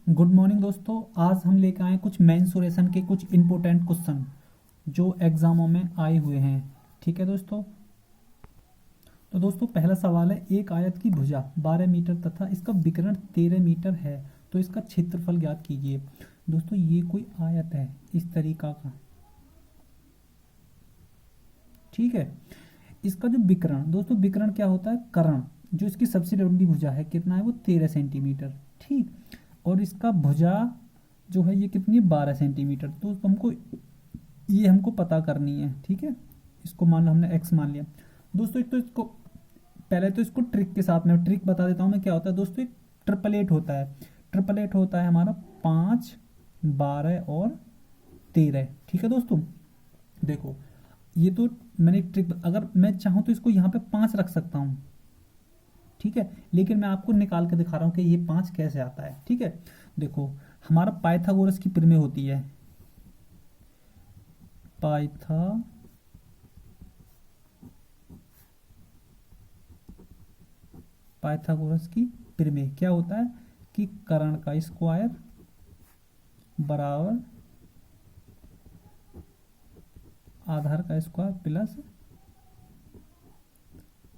Good morning दोस्तों। आज हम लेकर आए कुछ मेंसुरेशन के कुछ इंपॉर्टेंट क्वेश्चन जो एग्जामों में आए हुए हैं। ठीक है दोस्तों। तो दोस्तों पहला सवाल है, एक आयत की भुजा 12 मीटर तथा इसका विकर्ण 13 मीटर है, तो इसका क्षेत्रफल ज्ञात कीजिए। दोस्तों ये कोई आयत है इस तरीका का। ठीक है। इसका जो विकर्ण, दोस्तों विकर्ण क्या होता है? कर्ण। जो इसकी सबसे लंबी भुजा है कितना है? वो 13 सेंटीमीटर। ठीक। और इसका भुजा जो है ये कितनी है? 12 सेंटीमीटर। तो हमको पता करनी है। ठीक है। इसको मान लो हमने x मान लिया। दोस्तों एक तो इसको पहले तो इसको ट्रिक के साथ में ट्रिक बता देता हूँ मैं। क्या होता है दोस्तों? एक ट्रिपलेट होता है। ट्रिपलेट होता है हमारा 5, 12 और 13। ठीक है दोस्तों। देखो ये तो मैंने ट्रिक, अगर मैं चाहूँ तो इसको यहाँ पे 5 रख सकता हूँ। ठीक है। लेकिन मैं आपको निकाल के दिखा रहा हूँ कि ये 5 कैसे आता है। ठीक है। देखो हमारा पाइथागोरस की प्रमेय होती है। पाइथागोरस की प्रमेय क्या होता है कि कर्ण का स्क्वायर बराबर आधार का स्क्वायर प्लस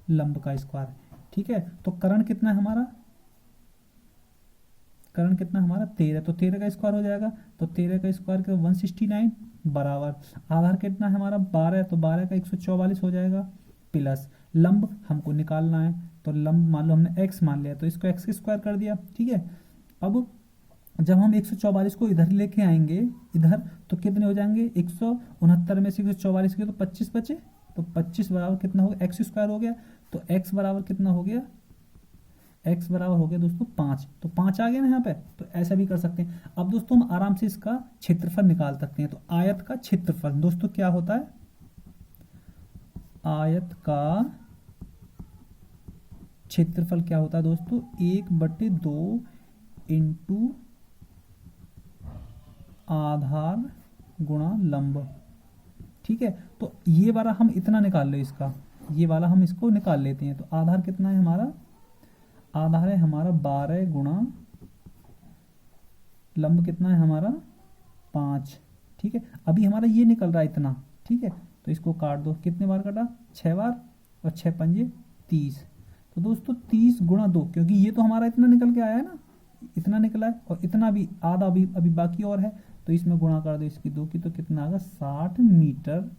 लंब का स्क्वायर। ठीक है। तो कर्ण कितना है हमारा? कर्ण कितना हमारा? 13। तो 13 का स्क्वायर हो जाएगा। तो 13 का स्क्वायर का 169 बराबर आधार कितना है हमारा? 12। तो 12 का 144 हो जाएगा प्लस लंब हमको निकालना है। तो लंब मान लो हमने x मान लिया, तो इसको x के स्क्वायर कर दिया। ठीक है। अब जब हम 144 को इधर लेके आएंगे इधर, तो कितने हो जाएंगे? 169 में से 144 के तो 25 बचे। तो 25 बराबर कितना हो गया? एक्स स्क्वायर हो गया। तो x बराबर कितना हो गया? x बराबर हो गया दोस्तों 5। तो 5 आ गया ना यहाँ पे। तो ऐसा भी कर सकते हैं। अब दोस्तों हम आराम से इसका क्षेत्रफल निकाल सकते हैं। तो आयत का क्षेत्रफल दोस्तों क्या होता है? आयत का क्षेत्रफल क्या होता है दोस्तों? 1/2 इंटू आधार गुणा लंब। ठीक है। तो ये वाला हम इतना निकाल लो, इसका ये वाला हम इसको निकाल लेते हैं। तो आधार कितना है हमारा? आधार है हमारा 12 गुणा लंब कितना है हमारा? 5। ठीक है। अभी हमारा ये निकल रहा है इतना। ठीक है। तो इसको काट दो। कितने बार काटा? 6 बार। और 6 पंजे 30। तो दोस्तों 30 गुणा 2, क्योंकि ये तो हमारा इतना निकल के आया है ना, इतना निकला है और इतना भी आधा अभी अभी बाकी और है। तो इसमें गुणा कर दो इसकी 2 की, तो कितना आएगा? 60 मीटर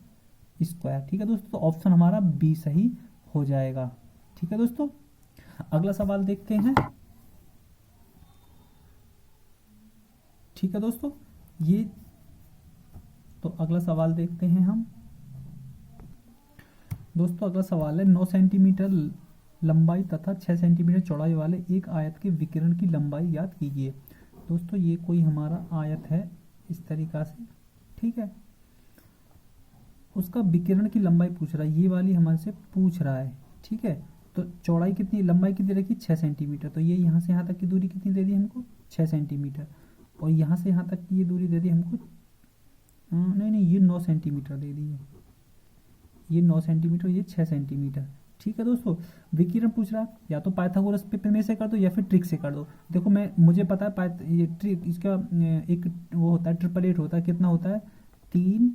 स्क्वायर। ठीक है दोस्तों। तो ऑप्शन हमारा बी सही हो जाएगा। ठीक है दोस्तों। अगला सवाल देखते हैं। ठीक है दोस्तों। ये तो अगला सवाल देखते हैं हम। दोस्तों अगला सवाल है, 9 सेंटीमीटर लंबाई तथा 6 सेंटीमीटर चौड़ाई वाले एक आयत के विकिरण की लंबाई ज्ञात कीजिए। दोस्तों ये कोई हमारा आयत है इस तरीका से। ठीक है। उसका विकिरण की लंबाई पूछ रहा है, ये वाली हमारे से पूछ रहा है। ठीक है। तो चौड़ाई कितनी, लंबाई कितनी रखी? 6 सेंटीमीटर। तो ये यहाँ से यहाँ तक की दूरी कितनी दे दी हमको? 6 सेंटीमीटर। और यहाँ से यहाँ तक की ये दूरी दे दी हमको, नहीं नहीं, ये 9 सेंटीमीटर दे दी है। ये 9 सेंटीमीटर, ये 6 सेंटीमीटर। ठीक है दोस्तों। विकिरण पूछ रहा है, या तो पाइथागोरस पे प्रमेय से कर दो या फिर ट्रिक से कर दो। देखो मुझे पता है ये ट्रिक, इसका एक वो होता है, ट्रिपल एट होता है। कितना होता है? 3,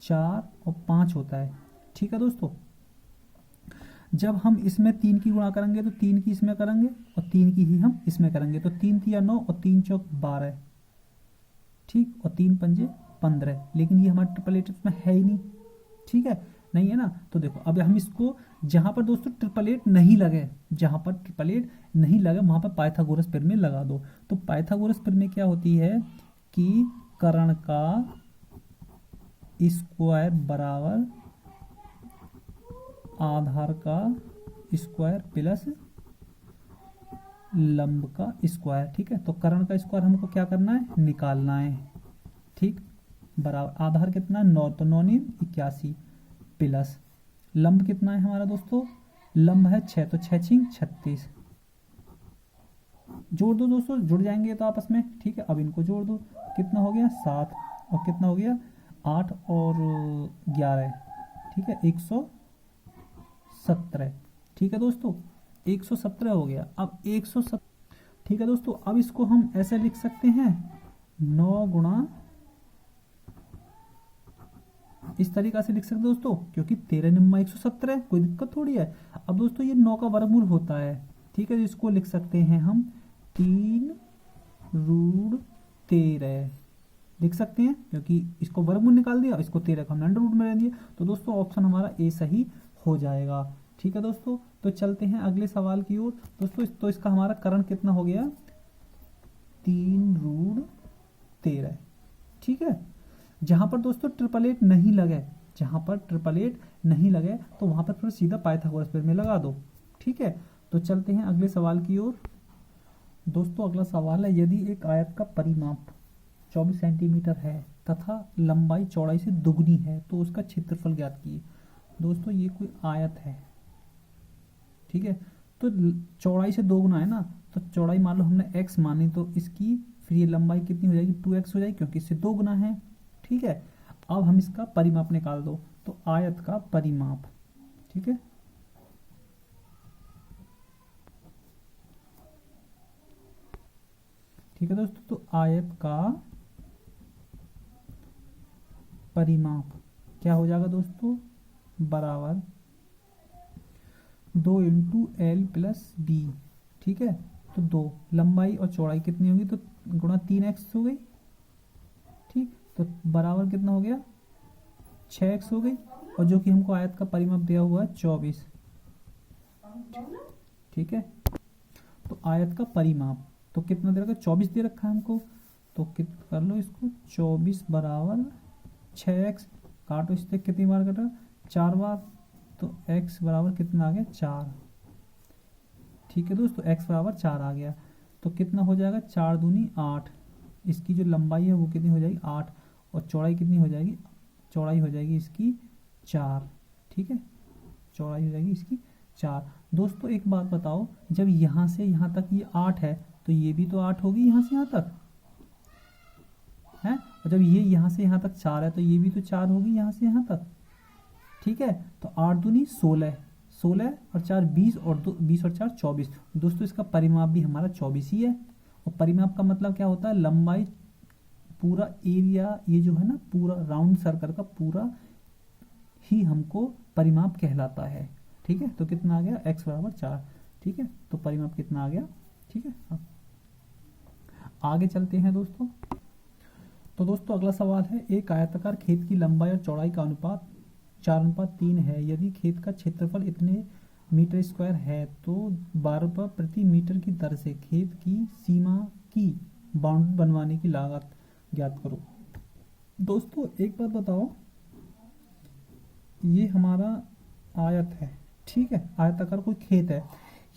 4 और 5 होता है। ठीक है दोस्तों। जब हम इसमें 3 की गुणा करेंगे तो 3 की इसमें करेंगे और 3 की ही हम इसमें करेंगे। तो 3 तिया 9 और 3 चौक 12। ठीक। और 3 पंजे 15। लेकिन ये हमारा ट्रिपल एट में है ही नहीं। ठीक है। नहीं है ना। तो देखो अब हम इसको, जहां पर दोस्तों ट्रिपल एट नहीं लगे, जहां पर ट्रिपल एट नहीं लगे वहां पर पाइथागोरस प्रमेय लगा दो। तो पाइथागोरस प्रमेय क्या होती है कि कर्ण का स्क्वायर बराबर आधार का स्क्वायर प्लस लंब का स्क्वायर। ठीक है। तो कर्ण का स्क्वायर हमको क्या करना है? निकालना है। ठीक। बराबर आधार कितना? 9, तो 9 × 81 प्लस लंब कितना है हमारा दोस्तों? लंब है 6, तो 6 × 36। जोड़ दो दोस्तों, जुड़ जाएंगे तो आपस में। ठीक है। अब इनको जोड़ दो। कितना हो गया? 7। और कितना हो गया? 8 और 11। ठीक है। 117। ठीक है दोस्तों। 117 हो गया। अब 117, ठीक है दोस्तों, अब इसको हम ऐसे लिख सकते हैं 9 गुणा, इस तरीका से लिख सकते हैं दोस्तों, क्योंकि 13 निम्मा 170 है, कोई दिक्कत थोड़ी है। अब दोस्तों ये 9 का वर्गमूल होता है, ठीक है, इसको लिख सकते हैं हम 3√13 लिख सकते हैं, क्योंकि इसको वर्गमूल निकाल दिया, इसको 13 का हमने अंडर रूट में रह दिया। तो दोस्तों ऑप्शन हमारा ए सही हो जाएगा। ठीक है दोस्तों, तो चलते हैं अगले सवाल की ओर। दोस्तों तो इसका हमारा करण कितना हो गया, 3√13। ठीक है, जहां पर दोस्तों 888 नहीं लगे, जहां पर 888 नहीं लगे तो वहां पर फिर सीधा पाइथागोरस थ्योरम में लगा दो। ठीक है, तो चलते हैं अगले सवाल की ओर। दोस्तों अगला सवाल है, यदि एक आयत का परिमाप 24 सेंटीमीटर है तथा लंबाई चौड़ाई से दुगनी है तो उसका क्षेत्रफल ज्ञात कीजिए। दोस्तों ये कोई आयत है, ठीक है, तो चौड़ाई से दोगुना है ना, तो चौड़ाई मान लो हमने x मानी, तो इसकी फिर ये लंबाई कितनी हो जाएगी, 2x हो जाएगी, क्योंकि इससे दोगुना है। ठीक है, अब हम इसका परिमाप निकाल दो, तो आयत का परिमाप, ठीक है, ठीक है दोस्तों, तो आयत का परिमाप क्या हो जाएगा दोस्तों, बराबर 2 इंटू एल प्लस बी। ठीक है, तो 2 लंबाई और चौड़ाई कितनी होगी, तो गुणा 3x हो गई। ठीक, तो बराबर कितना हो गया, 6x हो गई, और जो कि हमको आयत का परिमाप दिया हुआ है 24। ठीक है, तो आयत का परिमाप तो कितना दे रखा है, 24 दे रखा है हमको, तो कर लो इसको, 24 बराबर 6x, काटो इससे कितनी बार कटा, 4 बार, तो x बराबर कितना आ गया, 4। ठीक है दोस्तों, x बराबर 4 आ गया, तो कितना हो जाएगा, 4 दूनी 8, इसकी जो लंबाई है वो कितनी हो जाएगी 8, और चौड़ाई कितनी हो जाएगी, चौड़ाई हो जाएगी इसकी 4। ठीक है, चौड़ाई हो जाएगी इसकी 4। दोस्तों एक बात बताओ, जब यहाँ से यहाँ तक ये 8 है तो ये भी तो 8 होगी यहाँ से यहाँ तक है, और जब ये यहाँ से यहाँ तक 4 है तो ये भी तो 4 होगी यहाँ से यहाँ तक। ठीक है, तो 8 दूनी 16, 16 और 4 20, और 20 और 4 24। दोस्तों इसका परिमाप भी हमारा 24 ही है, और परिमाप का मतलब क्या होता है, लंबाई पूरा एरिया, ये जो है ना पूरा राउंड सर्कल का पूरा ही हमको परिमाप कहलाता है। ठीक है, तो कितना आ गया, x बराबर 4। ठीक है, तो परिमाप कितना आ गया। ठीक है, आगे चलते हैं दोस्तों। तो दोस्तों अगला सवाल है, एक आयताकार खेत की लंबाई और चौड़ाई का अनुपात 4:3 है। यदि खेत का क्षेत्रफल इतने मीटर स्क्वायर है तो 12 रुपये प्रति मीटर की दर से खेत की सीमा की बाउंड्री बनवाने की लागत ज्ञात करो। दोस्तों एक बात बताओ, ये हमारा आयत है, ठीक है, आयताकार कोई खेत है,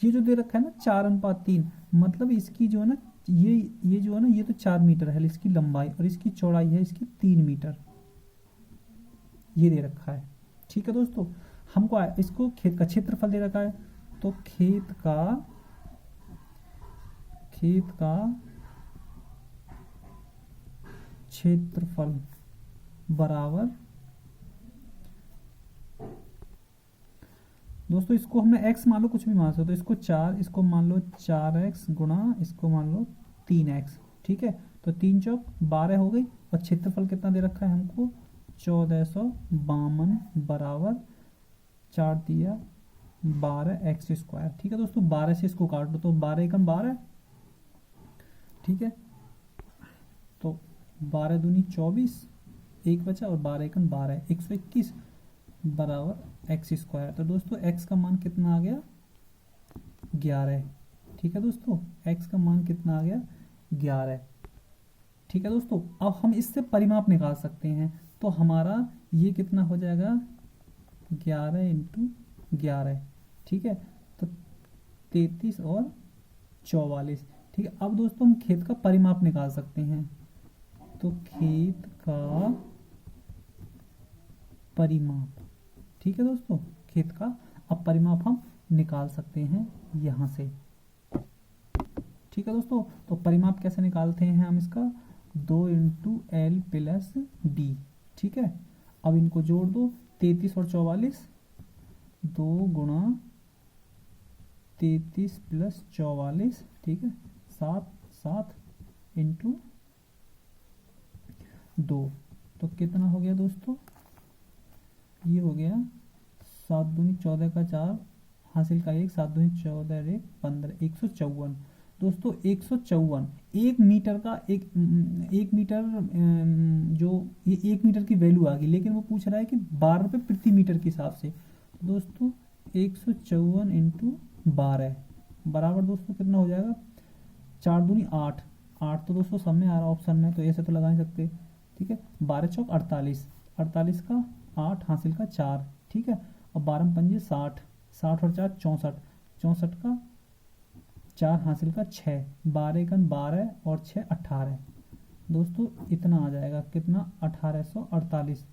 ये जो दे रखा है ना 4:3, मतलब इसकी जो है ना ये जो है ना ये तो 4 मीटर है इसकी लंबाई, और इसकी चौड़ाई है इसकी 3 मीटर, ये दे रखा है। ठीक है दोस्तों, हमको इसको खेत का क्षेत्रफल दे रखा है, तो खेत का क्षेत्रफल बराबर, दोस्तों इसको हमने x मान लो, कुछ भी मान सकते, तो इसको 4, इसको मान लो 4x गुणा इसको मान लो 3x। ठीक है, तो 3 चौक 12 हो गई, और क्षेत्रफल कितना दे रखा है हमको, 1452 बराबर 4 दिया 12x स्क्वायर। ठीक है दोस्तों, 12 से इसको काट लो, तो 12 एकम 12। ठीक है, तो 12 दूनी 24, एक बचा, और 12 एकम 12, 121 बराबर x स्क्वायर। तो दोस्तों x का मान कितना आ गया, 11। ठीक है दोस्तों, x का मान कितना आ गया, 11। ठीक है दोस्तों, अब हम इससे परिमाप निकाल सकते हैं, तो हमारा ये कितना हो जाएगा, 11 इंटू 11। ठीक है, तो 33 और 44। ठीक है, अब दोस्तों हम खेत का परिमाप निकाल सकते हैं, तो खेत का परिमाप, ठीक है दोस्तों, खेत का अब परिमाप हम निकाल सकते हैं यहाँ से। ठीक है दोस्तों, तो परिमाप कैसे निकालते हैं हम इसका, 2 इंटू एल प्लस डी। ठीक है, अब इनको जोड़ दो, 33 और 44, 2 गुणा 33 प्लस 44, ठीक है, 7 7 इंटू 2, तो कितना हो गया दोस्तों, ये हो गया 7 दूनी 14 का 4 हासिल का 1, 7 दूनी 14 रे 15, 154 दोस्तों। 154 एक मीटर का एक मीटर जो ये 1 मीटर की वैल्यू आ गई, लेकिन वो पूछ रहा है कि 12 रुपये प्रति मीटर के हिसाब से। तो दोस्तों 154 इंटू 12 बराबर दोस्तों कितना हो जाएगा, 4 दूनी 8, 8 तो दोस्तों सब में आ रहा ऑप्शन में, तो ऐसे तो लगा नहीं सकते, ठीक है। 12 चौक 48, 48 का 8 हासिल का 4, ठीक है। और 12 पंजे 60, 60 और 4 64, 64 का 4 हासिल का 6, 12 एकन 12 और 6 18 दोस्तों, इतना आ जाएगा कितना, 1848।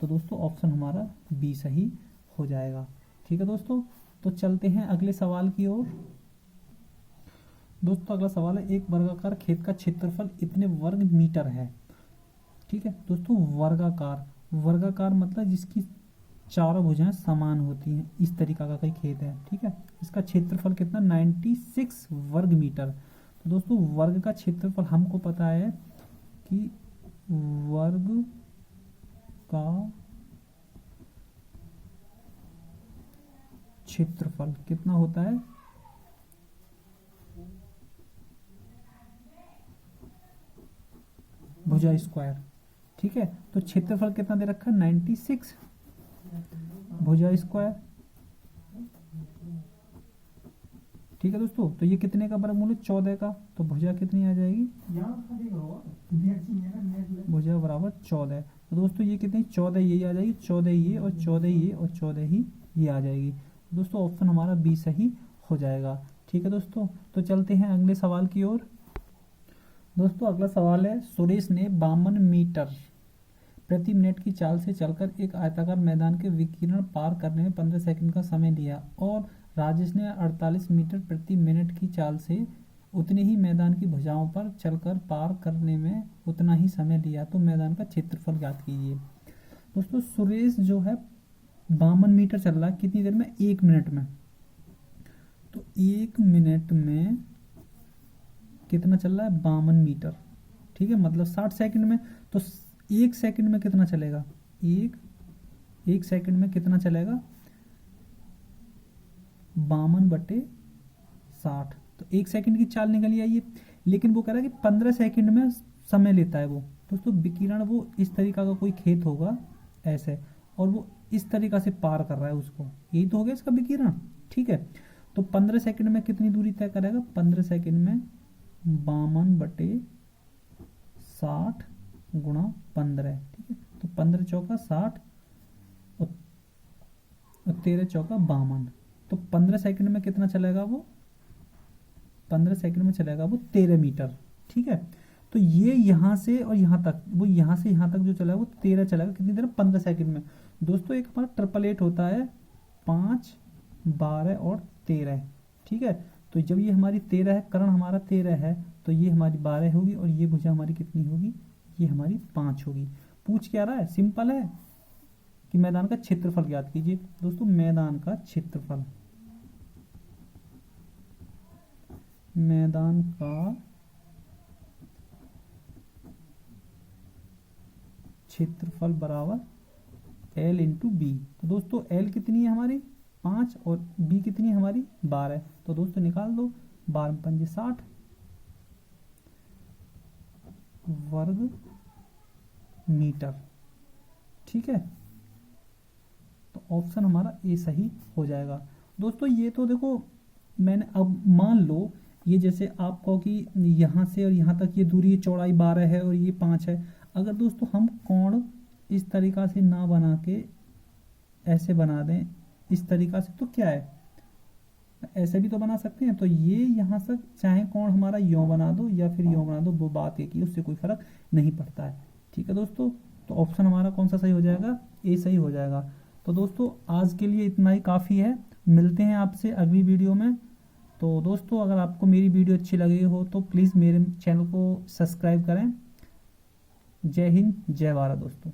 तो दोस्तों ऑप्शन हमारा बी सही हो जाएगा, ठीक है दोस्तों। तो चलते हैं अगले सवाल की ओर। दोस्तों अगला सवाल है, एक वर्गाकार खेत का क्षेत्रफल इतने वर्ग मीटर है, ठीक है दोस्तों। वर्गाकार, वर्गाकार मतलब जिसकी चारों भुजाएं समान होती हैं, इस तरीका का कोई खेत है, ठीक है। इसका क्षेत्रफल कितना, 96 वर्ग मीटर। तो दोस्तों वर्ग का क्षेत्रफल हमको पता है कि वर्ग का क्षेत्रफल कितना होता है, भुजा स्क्वायर, ठीक है। तो क्षेत्रफल कितना दे रखा है, 96 भुजा स्क्वायर, ठीक है दोस्तों। तो ये कितने का वर्गमूल है, 14 का, तो भुजा कितनी आ जाएगी, भुजा बराबर 14। तो दोस्तों ये कितनी, 14 ये आ जाएगी, 14 ये और 14 ये और 14 ही ये आ जाएगी। दोस्तों ऑप्शन हमारा बी सही हो जाएगा, ठीक है दोस्तों। तो चलते हैं अगले सवाल की ओर। दोस्तों अगला सवाल है, सुरेश ने 52 मीटर प्रति मिनट की चाल से चलकर एक आयताकार मैदान के विकीर्ण पार करने में 15 सेकंड का समय लिया, और राजेश ने 48 मीटर प्रति मिनट की चाल से उतने ही मैदान की भुजाओं पर चलकर पार करने में उतना ही समय लिया, तो मैदान का क्षेत्रफल ज्ञात कीजिए। दोस्तों सुरेश जो है 52 मीटर चल रहा है, कितनी देर में, 1 मिनट में। तो 1 मिनट में कितना चल रहा है, 52 मीटर, ठीक है, मतलब 60 सेकंड में। तो 1 सेकंड में कितना चलेगा, एक सेकंड में कितना चलेगा, 52/60। तो 1 सेकंड की चाल निकल आई है, लेकिन वो कह रहा है कि 15 सेकंड में समय लेता है वो। दोस्तों विकिरण वो इस तरीका का कोई खेत होगा ऐसे, और वो इस तरीका से पार कर रहा है उसको, यही तो हो गया इसका विकिरण, ठीक है। तो 15 सेकंड में कितनी दूरी तय करेगा, 15 सेकंड में 52/60 गुणा 15, ठीक है। तो 15 चौका 60 और 13 चौका 52, तो 15 सेकंड में कितना चलेगा वो, 15 सेकंड में चलेगा वो 13 मीटर, ठीक है। तो ये यहाँ से और यहाँ तक, वो यहाँ से यहाँ तक जो चला वो 13 चलेगा, कितनी देर, 15 सेकंड में। दोस्तों एक हमारा 888 होता है, 5 12 और 13, ठीक है। तो जब ये हमारी 13 है, कर्ण हमारा 13 है, तो ये हमारी 12 होगी, और ये भुजा हमारी कितनी होगी, ये हमारी 5 होगी। पूछ क्या रहा है, सिंपल है कि मैदान का क्षेत्रफल ज्ञात कीजिए। दोस्तों मैदान का क्षेत्रफल, मैदान का क्षेत्रफल बराबर L इंटू बी। तो दोस्तों L कितनी है हमारी, 5, और B कितनी है हमारी, 12। तो दोस्तों निकाल दो, 12 पंजे 60 वर्ग मीटर, ठीक है। तो ऑप्शन हमारा ए सही हो जाएगा। दोस्तों ये तो देखो, मैंने अब मान लो ये जैसे आप कहो कि यहाँ से और यहाँ तक ये दूरी, चौड़ाई 12 है और ये 5 है। अगर दोस्तों हम कोण इस तरीका से ना बना के ऐसे बना दें इस तरीका से, तो क्या है, ऐसे भी तो बना सकते हैं। तो ये यहाँ से चाहे कोण हमारा यों बना दो या फिर यों बना दो, वो बात एक ही, उससे कोई फर्क नहीं पड़ता है, ठीक है दोस्तों। तो ऑप्शन हमारा कौन सा सही हो जाएगा, ए सही हो जाएगा। तो दोस्तों आज के लिए इतना ही काफ़ी है, मिलते हैं आपसे अगली वीडियो में। तो दोस्तों अगर आपको मेरी वीडियो अच्छी लगी हो तो प्लीज़ मेरे चैनल को सब्सक्राइब करें। जय हिंद, जय भारत दोस्तों।